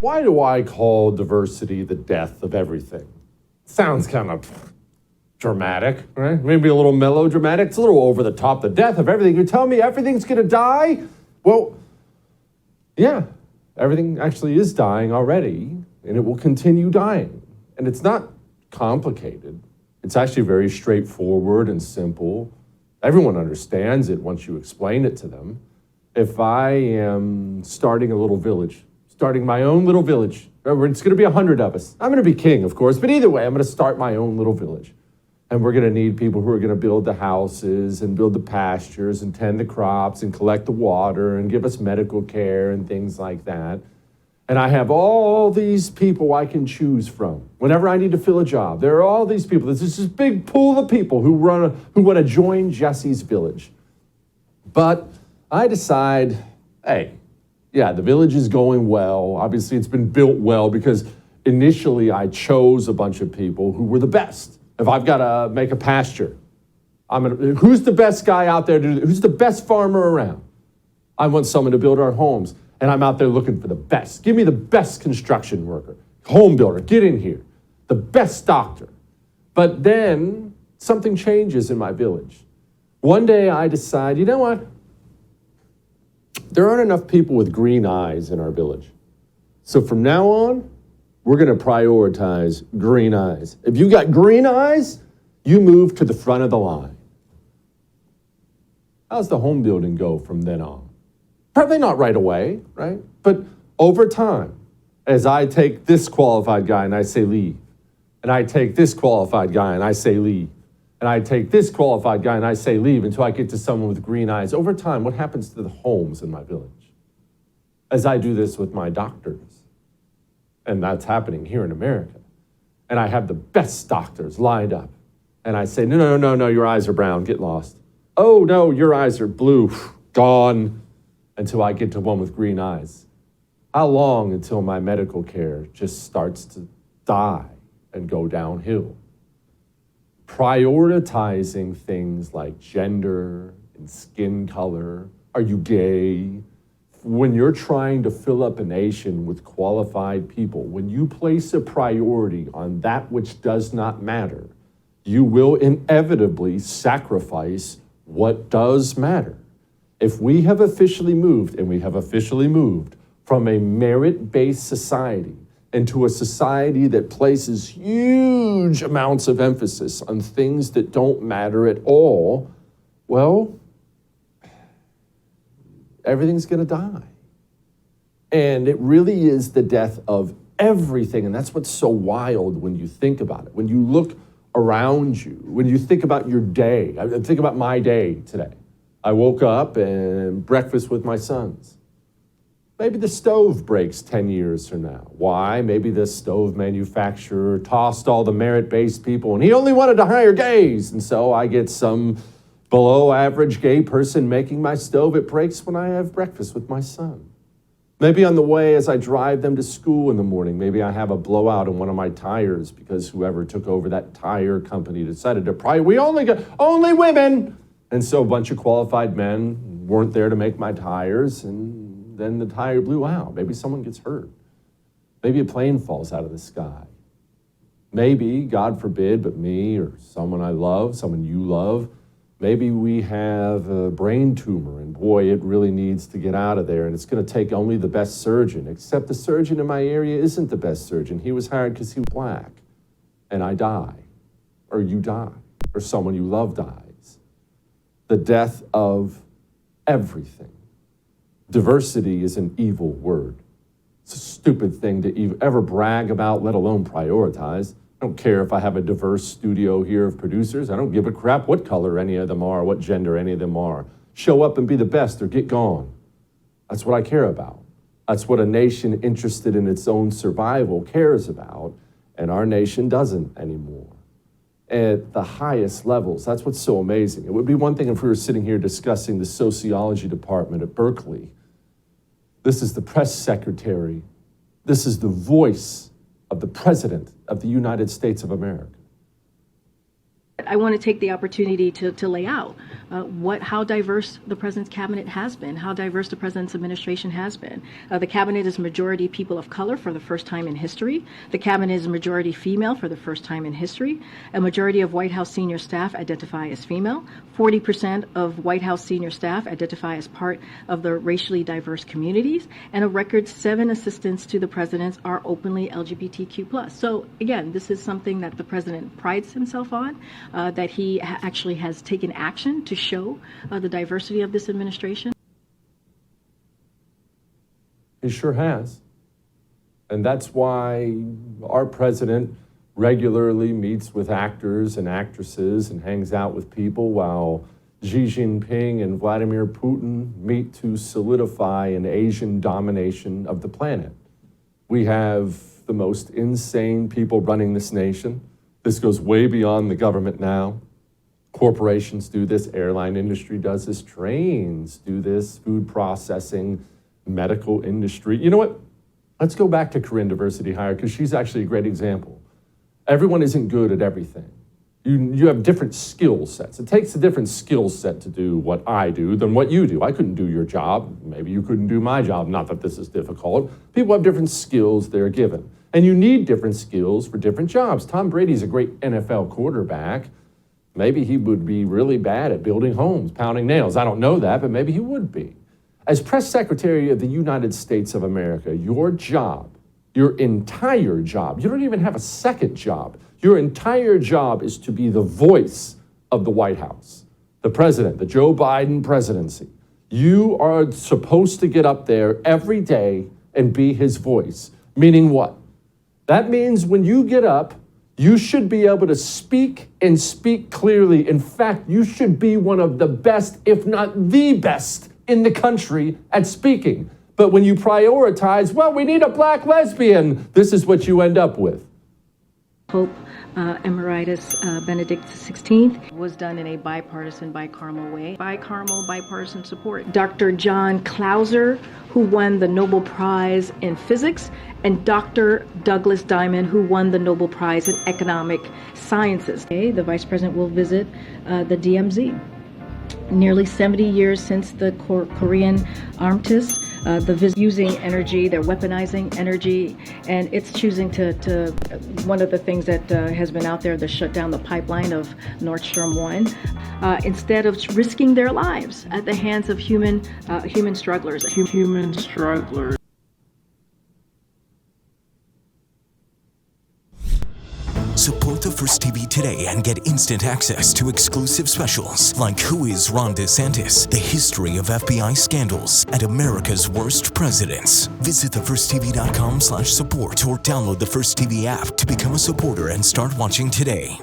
Why do I call diversity the death of everything? Sounds kind of dramatic, right? Maybe a little melodramatic. It's a little over the top. The death of everything. You're telling me everything's going to die? Well, yeah, everything actually is dying already, and it will continue dying. And it's not complicated. It's actually very straightforward and simple. Everyone understands it once you explain it to them. If I am starting a little village, starting my own little village, it's going to be 100 of us. I'm going to be king, of course, but either way, I'm going to start my own little village. And we're going to need people who are going to build the houses and build the pastures and tend the crops and collect the water and give us medical care and things like that. And I have all these people I can choose from. Whenever I need to fill a job, there are all these people. There's this big pool of people who want to join Jesse's village. But I decide, hey, yeah, the village is going well. Obviously, it's been built well because initially I chose a bunch of people who were the best. If I've got to make a pasture, who's the best guy out there? Who's the best farmer around? I want someone to build our homes. And I'm out there looking for the best. Give me the best construction worker, home builder, get in here, the best doctor. But then something changes in my village. One day I decide, you know what? There aren't enough people with green eyes in our village. So from now on, we're going to prioritize green eyes. If you got green eyes, you move to the front of the line. How's the home building go from then on? Probably not right away, right? But over time, as I take this qualified guy and I say leave, and I take this qualified guy and I say leave, and I take this qualified guy and I say leave until I get to someone with green eyes, over time, what happens to the homes in my village? As I do this with my doctors, and that's happening here in America, and I have the best doctors lined up, and I say, no, your eyes are brown, get lost. Oh, no, your eyes are blue, gone. Until I get to one with green eyes. How long until my medical care just starts to die and go downhill? Prioritizing things like gender and skin color. Are you gay? When you're trying to fill up a nation with qualified people, when you place a priority on that which does not matter, you will inevitably sacrifice what does matter. If we have officially moved, and we have officially moved from a merit-based society into a society that places huge amounts of emphasis on things that don't matter at all, well, everything's going to die. And it really is the death of everything. And that's what's so wild when you think about it. When you look around you, when you think about your day, I think about my day today. I woke up and breakfast with my sons. Maybe the stove breaks 10 years from now. Why? Maybe the stove manufacturer tossed all the merit-based people and he only wanted to hire gays. And so I get some below average gay person making my stove. It breaks when I have breakfast with my son. Maybe on the way as I drive them to school in the morning, maybe I have a blowout in one of my tires because whoever took over that tire company decided to we only women. And so a bunch of qualified men weren't there to make my tires, and then the tire blew out. Maybe someone gets hurt. Maybe a plane falls out of the sky. Maybe, God forbid, but me or someone I love, someone you love, maybe we have a brain tumor, and boy, it really needs to get out of there, and it's going to take only the best surgeon, except the surgeon in my area isn't the best surgeon. He was hired because he was black, and I die, or you die, or someone you love dies. The death of everything. Diversity is an evil word. It's a stupid thing to ever brag about, let alone prioritize. I don't care if I have a diverse studio here of producers. I don't give a crap what color any of them are, what gender any of them are. Show up and be the best or get gone. That's what I care about. That's what a nation interested in its own survival cares about, and our nation doesn't anymore. At the highest levels. That's what's so amazing. It would be one thing if we were sitting here discussing the sociology department at Berkeley. This is the press secretary. This is the voice of the President of the United States of America. I want to take the opportunity to lay out how diverse the president's cabinet has been, how diverse the president's administration has been. The cabinet is majority people of color for the first time in history. The cabinet is majority female for the first time in history. A majority of White House senior staff identify as female. 40% of White House senior staff identify as part of the racially diverse communities. And a record 7 assistants to the president are openly LGBTQ+. So again, this is something that the president prides himself on, that he actually has taken action to show the diversity of this administration. He sure has. And that's why our president regularly meets with actors and actresses and hangs out with people while Xi Jinping and Vladimir Putin meet to solidify an Asian domination of the planet. We have the most insane people running this nation. This goes way beyond the government now. Corporations do this, airline industry does this, trains do this, food processing, medical industry. You know what? Let's go back to Corinne Diversity Hire, because she's actually a great example. Everyone isn't good at everything. You have different skill sets. It takes a different skill set to do what I do than what you do. I couldn't do your job. Maybe you couldn't do my job. Not that this is difficult. People have different skills they're given. And you need different skills for different jobs. Tom Brady's a great NFL quarterback. Maybe he would be really bad at building homes, pounding nails. I don't know that, but maybe he would be. As Press Secretary of the United States of America, your job, your entire job, you don't even have a second job. Your entire job is to be the voice of the White House, the president, the Joe Biden presidency. You are supposed to get up there every day and be his voice. Meaning what? That means when you get up, you should be able to speak and speak clearly. In fact, you should be one of the best, if not the best, in the country at speaking. But when you prioritize, well, we need a black lesbian, this is what you end up with. Pope Emeritus Benedict XVI was done in a bipartisan, bicameral way. Bipartisan support. Dr. John Clauser, who won the Nobel Prize in Physics, and Dr. Douglas Diamond, who won the Nobel Prize in Economic Sciences. Okay, the Vice President will visit the DMZ. Nearly 70 years since the Korean armistice, using energy, they're weaponizing energy, and it's choosing to one of the things that has been out there, to shut down the pipeline of Nord Stream 1, instead of risking their lives at the hands of human strugglers. Support the First TV today and get instant access to exclusive specials like Who is Ron DeSantis, the history of FBI scandals, and America's worst presidents. Visit thefirsttv.com/support or download the First TV app to become a supporter and start watching today.